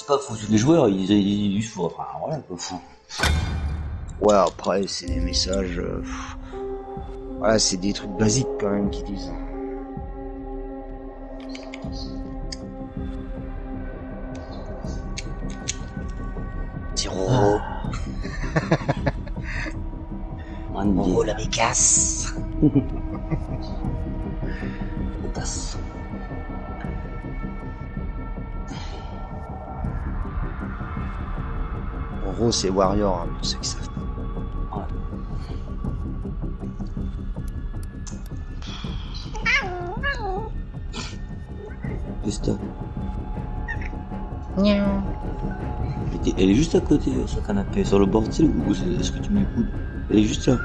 c'est pas fou, les joueurs, ils font, enfin, voilà, pas fou. Ouais, après, c'est des messages... Voilà, c'est des trucs basiques quand même qu'ils disent. Tiro. Oh, la bécasse. Tasse. En gros, c'est Warrior, hein, pour ceux qui savent pas. Ouais. Qu'est-ce Elle est juste à côté, sur le canapé, sur le bord, tu sais, où est-ce que tu mets le coude? Elle est juste là.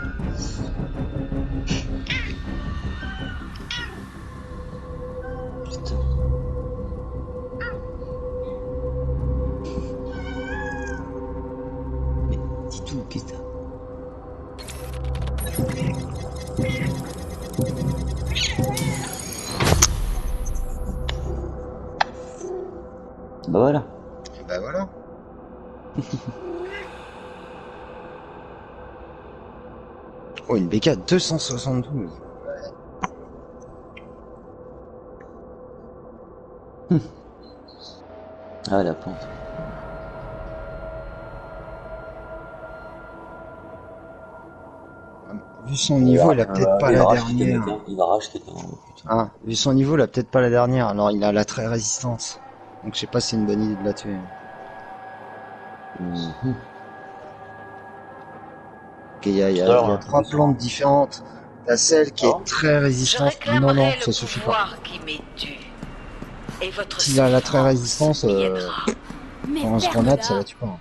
Putain. Mais dis tout, qu'est-ce que t'as? Bah voilà. Bah voilà. Oh, une BK 272. Ah, la pente. Vu son niveau, il a peut-être pas la dernière. Il va racheter quelqu'un. Ah, vu son niveau, il a peut-être pas la dernière. Alors, il a la très résistance. Donc, je sais pas si c'est une bonne idée de la tuer. Ok, il y a 3 plantes différentes. T'as celle qui est très résistante. Non, ça suffit pas. S'il a la très résistance, en se grenade, ça la tue pas.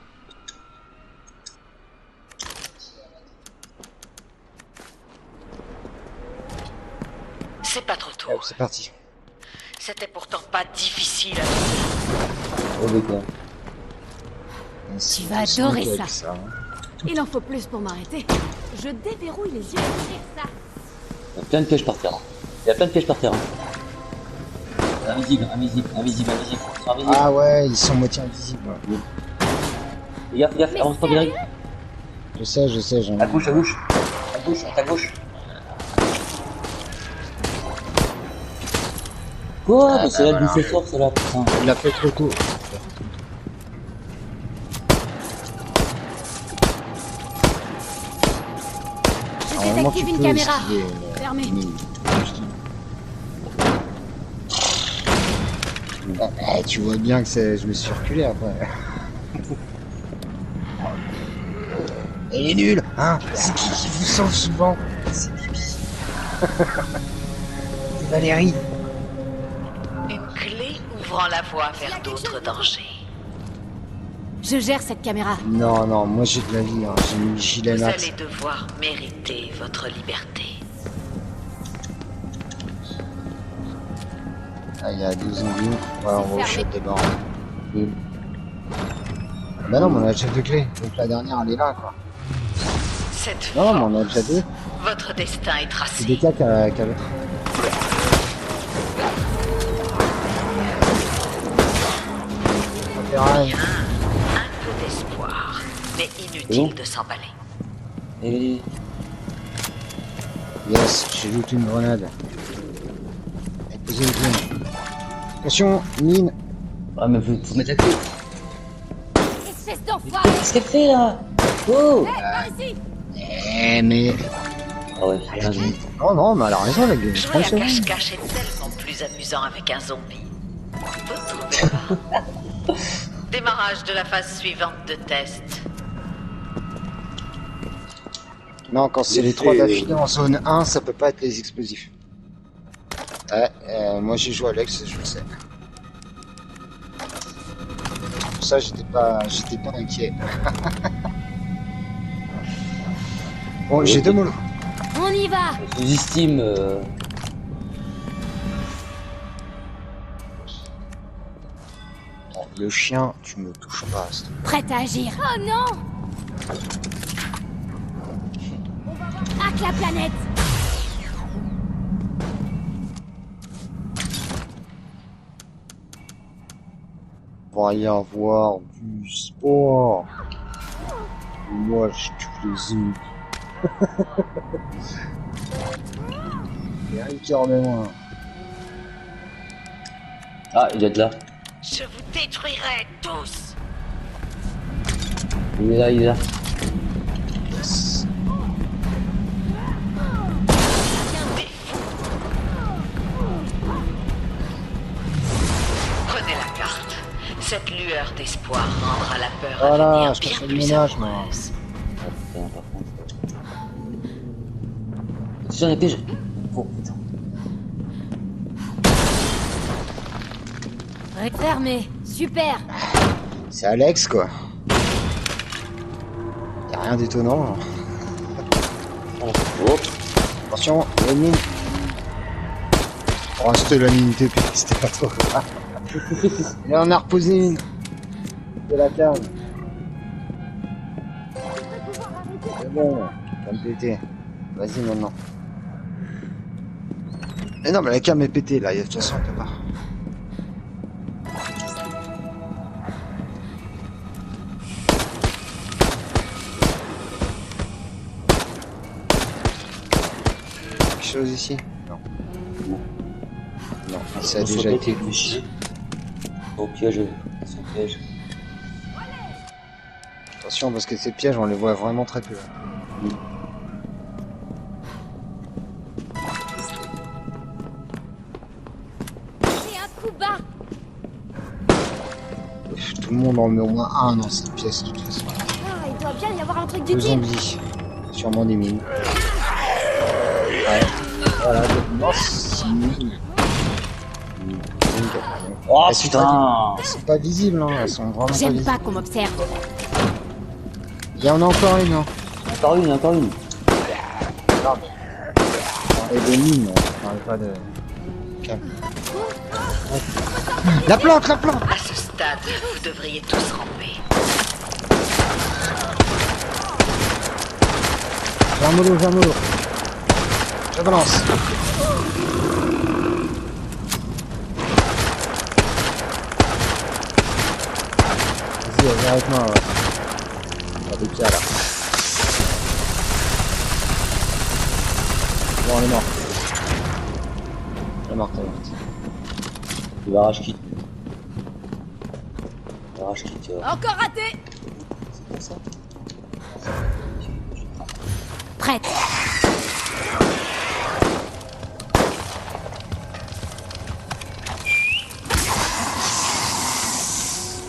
C'est pas trop tôt. C'est parti. C'était pourtant pas difficile. Oh, d'accord. Tu vas adorer ça. Il en faut plus pour m'arrêter. Je déverrouille les yeux. Il y a plein de pièges par terre. Invisible. Ah ouais, ils sont moitié invisibles. Fais gaffe, avance pas direct. Je sais, j'en ai. À gauche. À ta gauche. Quoi? Bah, c'est là d'où c'est sort, celle-là, putain. Il l'a fait trop tôt. Je désactive une caméra. Fermée. Tu vois bien que je me suis reculé après. Elle est nulle, hein? C'est qui vous sauve souvent? C'est Bibi. C'est Valérie. Une clé ouvrant la voie vers d'autres dangers. Je gère cette caméra. Non, moi j'ai de la vie, hein. J'ai une gilet Vous max. allez devoir mériter votre liberté. Ah, il y a 2 zombies. Ouais, on va au shot de bord. Bah non, mais on a déjà 2 clés. Donc la dernière, elle est là, quoi. Cette Non, fois, mais on a déjà 2. votre destin est C'est tracé. des cas qu'à l'autre. Bien, un peu d'espoir, mais inutile de s'emballer. Et... Yes, j'ai loot une grenade. Elle posé une mine. Attention, mine. Ah, mais faut mettre la clé. Espèce d'enfoiré. Qu'est-ce qu'elle fait, là? Oh! Par ici. Mais... Ah ouais, Elle a raison. Non, mais elle a raison, la gueule. Jouer à cache-cache est tellement plus amusant avec un zombie. Vous trouvez pas? Démarrage de la phase suivante de test. Non, quand c'est les 3 d'affilée en zone 1, ça peut pas être les explosifs. Ouais, moi j'ai joué Alex, je le sais. Pour ça, j'étais pas inquiet. Bon, j'ai 2 molos. On y va. Sous-estime. Le chien, tu me touches pas. Prête à agir. Oh non. Hack la planète. va y avoir du sport. Moi, je tue les zombies. Et regarde-moi. Ah, il est là. Je vous détruirai tous. Il est là, il est là. Yes. Prenez la carte. Cette lueur d'espoir rendra la peur Voilà, à je venir te fais bien le plus ménage, moi. amoureuse. Ah, putain, par contre. C'est sur les pièges. Oh putain. Fermé. Super. C'est Alex, quoi. Y'a rien d'étonnant. Hein. Oh. Attention, la mine. Oh, c'était la mine TP, c'était pas trop grave. Et on a reposé une. De la cave. C'est bon, va me péter. Vas-y maintenant. Mais non, mais la cam est pétée là, de toute façon, on peut pas. Quelque chose ici? Non. Non, ça a déjà été couché. Au piège. Son piège. Attention parce que ces pièges on les voit vraiment très peu. C'est un coup bas. Tout le monde en met au moins un dans cette pièce de toute façon. Ah, il doit bien y avoir un truc Deux d'utile. zombies. Sûrement des mines. Ouais. Voilà, non, c'est une mine. Oh Elles sont putain. Elles sont pas visibles, hein. Elles sont vraiment pas J'aime visibles. pas qu'on m'observe. Il y en a encore une, hein. Encore une, encore une. Et des mines, on parle pas de... Calme. La plante, la plante. À ce stade, vous devriez tous ramper. J'ai un mollo, j'ai un mollo. Je balance. Vas-y, viens avec moi, ouais. On a des pieds là. Bon, on est mort. Elle est morte, elle est morte. Il va rage quitte. Il va rage quitte. Encore raté. C'est comme ça. Prête.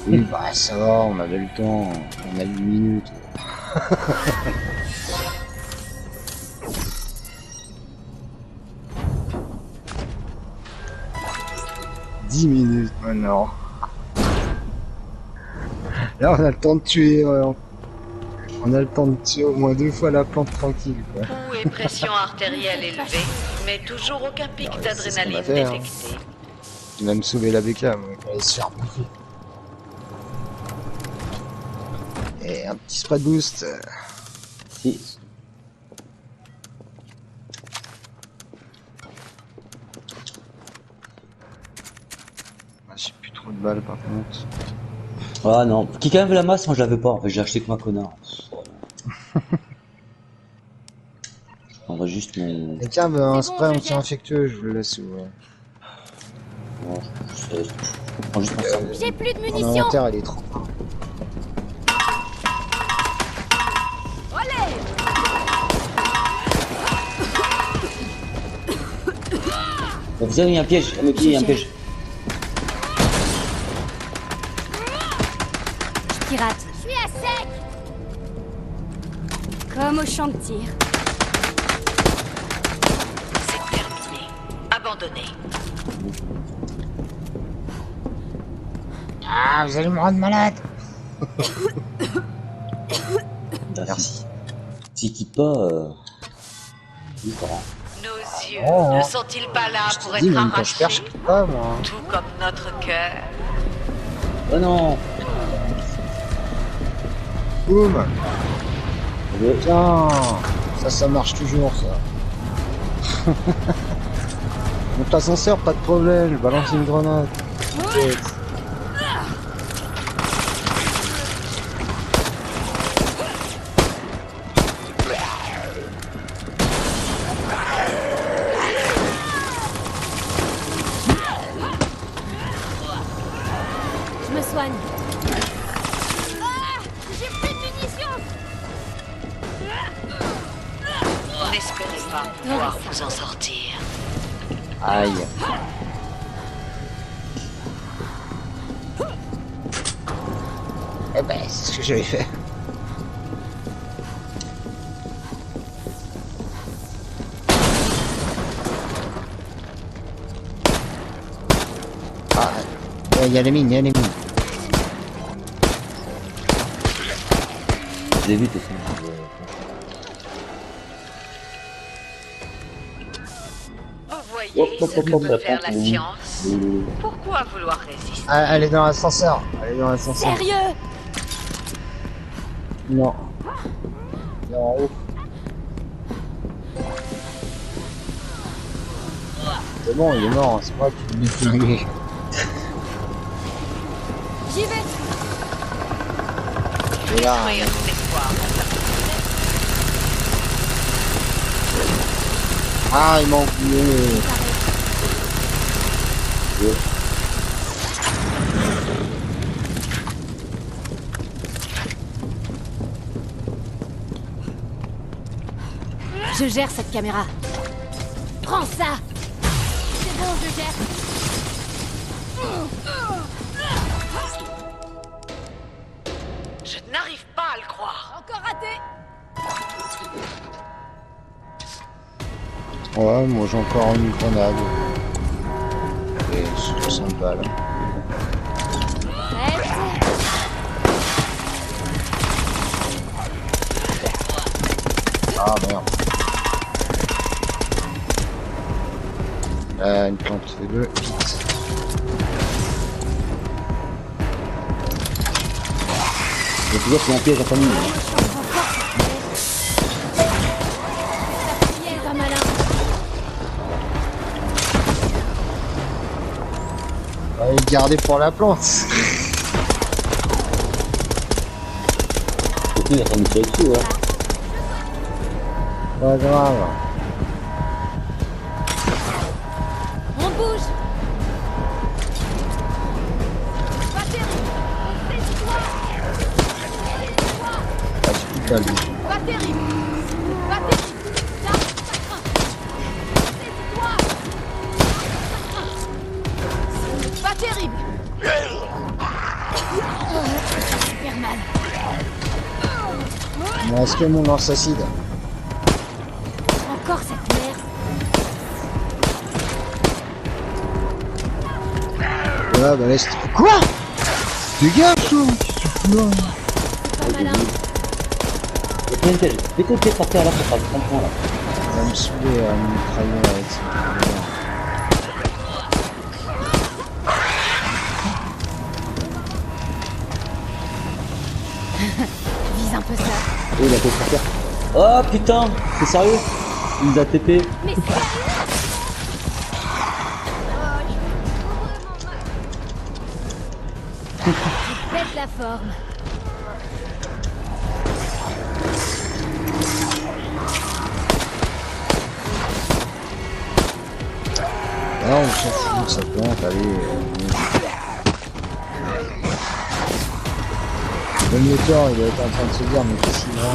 Oui, bah ça va, on avait le temps. On a 8 minutes. « 10 minutes maintenant. Là, on a le temps de tuer. On a le temps de tuer au moins 2 fois la plante tranquille, quoi. Pouls et pression artérielle élevée, mais toujours aucun pic Non, mais c'est ce qu'on d'adrénaline a fait, hein. détecté. J'ai même sauvé la bécane, moi, quand elle se fait bouffer. Et un petit spray de boost. Si. Ah, j'ai plus trop de balles par contre. Ah non. Qui quand même veut la masse, moi je l'avais pas. En fait, j'ai acheté que ma connard. On va juste mon. Et tiens, un C'est bon, spray je anti-infectieux, je vous le laisse. Ouais. Non, je prends juste mon cerveau. J'ai plus de En munitions. inventaire, elle est trop. Allez. Vous avez mis un piège. À mes pieds, il y a un piège. Je pirate. Je suis à sec. Comme au champ de tir. C'est terminé. Abandonné. Ah, vous allez me rendre malade. Merci. S'il quitte pas, différent. Nos yeux Oh, ne oh. sont-ils pas là Je pour te dis, être même quand je perds, je arrachés, peux pas, moi. tout comme notre cœur? Oh non. Boum. Le- Tiens, ça marche toujours, ça. Donc l'ascenseur, pas de problème, je balance une grenade. T'inquiète. J'ai plus de munitions. N'espérez pas pouvoir vous en sortir. Aïe. Eh ben, c'est ce que j'avais fait. Ah, il y a les mines, il y a les mines. Je l'ai vu, de toute façon. Vous voyez ce que peut faire la science. Pourquoi vouloir résister? Ah, elle est dans l'ascenseur. Elle est dans l'ascenseur. Sérieux? Non. Il est en haut. C'est bon, il est mort, c'est moi qui l'ai flingué. J'y vais. Et là, Détruire tout espoir. ah, il m'a oublié. Je gère cette caméra. Prends ça. C'est bon, je gère. Je n'arrive pas à le croire. Encore raté. Ouais, moi j'ai encore une grenade. Et 60 balles. Prête. Ah merde. Une plante de deux, vite. Il y a toujours sur un piège à famille. Pas malin. On va le garder pour la plante. Surtout, il y a pas de tirer dessus, ouais. Pas grave. On bouge. Pas terrible. Saisis-toi. Ah, j'ai plus de balles. Pas terrible. Pas terrible. Là, ça craint. Saisis-toi. Pas terrible. Super mal. Il me reste que mon lance-acide. Encore cette merde. Ouais, bah laisse. Quoi? Dégage, toi! Tu fous là? Pas malin. Il y a plein de pièges. Mettez le pied par terre là pour faire 30 points là. Il va me saouler à me mitrailler avec ça. Vise un peu ça. Oh, il a fait par terre. Oh putain, c'est sérieux? Il nous a TP. Mais sérieux? Pète la forme. Non, on s'en fout, ça plante, allez. Le moteur, il va être en train de se dire, mais qu'est-ce qu'il va?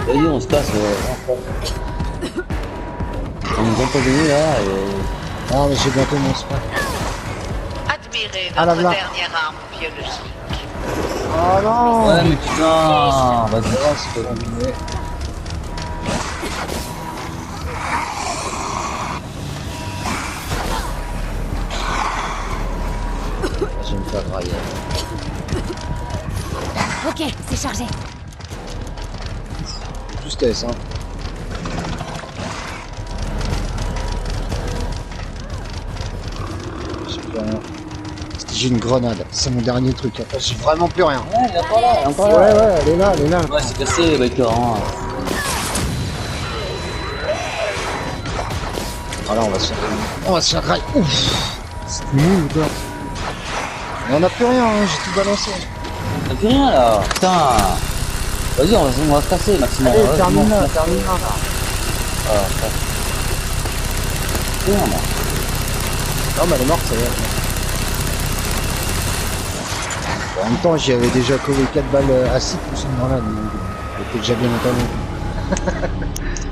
Vas-y, on se passe. On nous a empoisonné là et. Non, mais j'ai bientôt mon spray. Admirez Ah, notre là, là. dernière arme biologique. Oh non! Ouais, mais putain, vas-y. Ah, c'est pas combiné. Je vais me faire grailler. Ok, c'est chargé. Justesse, hein. J'ai plus rien. J'ai une grenade, c'est mon dernier truc. Après, j'ai vraiment plus rien. Ouais, il est encore là, il est encore là. Ouais, ouais, elle est là, elle est là. Ouais, c'est cassé, le Biker. Hein. Voilà, on va se faire grailler. Ouf! C'est mou, quoi. Mais on n'a plus rien, hein, j'ai tout balancé. T'as plus rien là. Putain. Vas-y, on va se casser, Maxime. Allez, Ouais, termine bon. là, termine là. Ah, Merde. Non, mais elle est morte, ça y est. En même temps, j'y avais déjà collé 4 balles acides pour ce moment-là, donc elle était déjà bien entamée.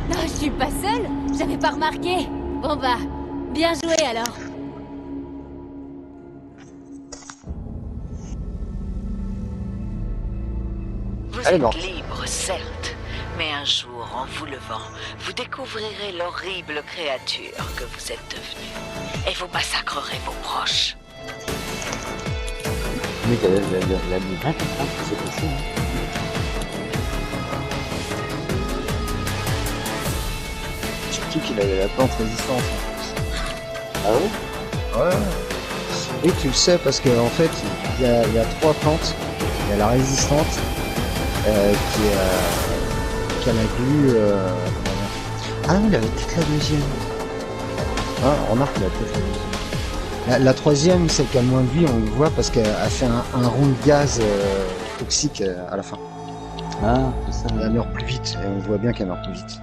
Non, je suis pas seule. J'avais pas remarqué. Bon bah, bien joué alors. Vous Elle est êtes morte. libre, certes, mais un jour, en vous levant, vous découvrirez l'horrible créature que vous êtes devenue. Et vous massacrerez vos proches. Mais la nuit 20 c'est passé. Hein. Surtout qu'il avait la plante résistante. Ah ouais? Ouais. Et tu le sais parce qu'en fait, il y a 3 plantes. Il y a la résistante qui a la glu. Ah non, il avait peut-être la deuxième. Ah, remarque, il a peut-être la deuxième. La troisième, celle qui a le moins de vie, on le voit parce qu'elle fait un rond de gaz toxique à la fin. Ah, c'est ça. Elle meurt plus vite, et on voit bien qu'elle meurt plus vite.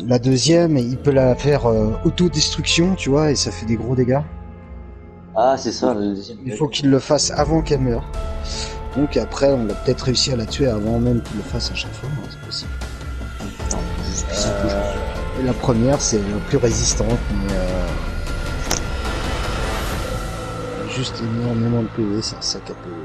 La deuxième, il peut la faire autodestruction, tu vois, et ça fait des gros dégâts. Ah, c'est ça, le deuxième. Il faut qu'il le fasse avant qu'elle meure. Donc après, on a peut-être réussi à la tuer avant même qu'il le fasse à chaque fois, hein, c'est possible. Et la première, c'est la plus résistante, mais juste énormément de PV, c'est un sac à PV.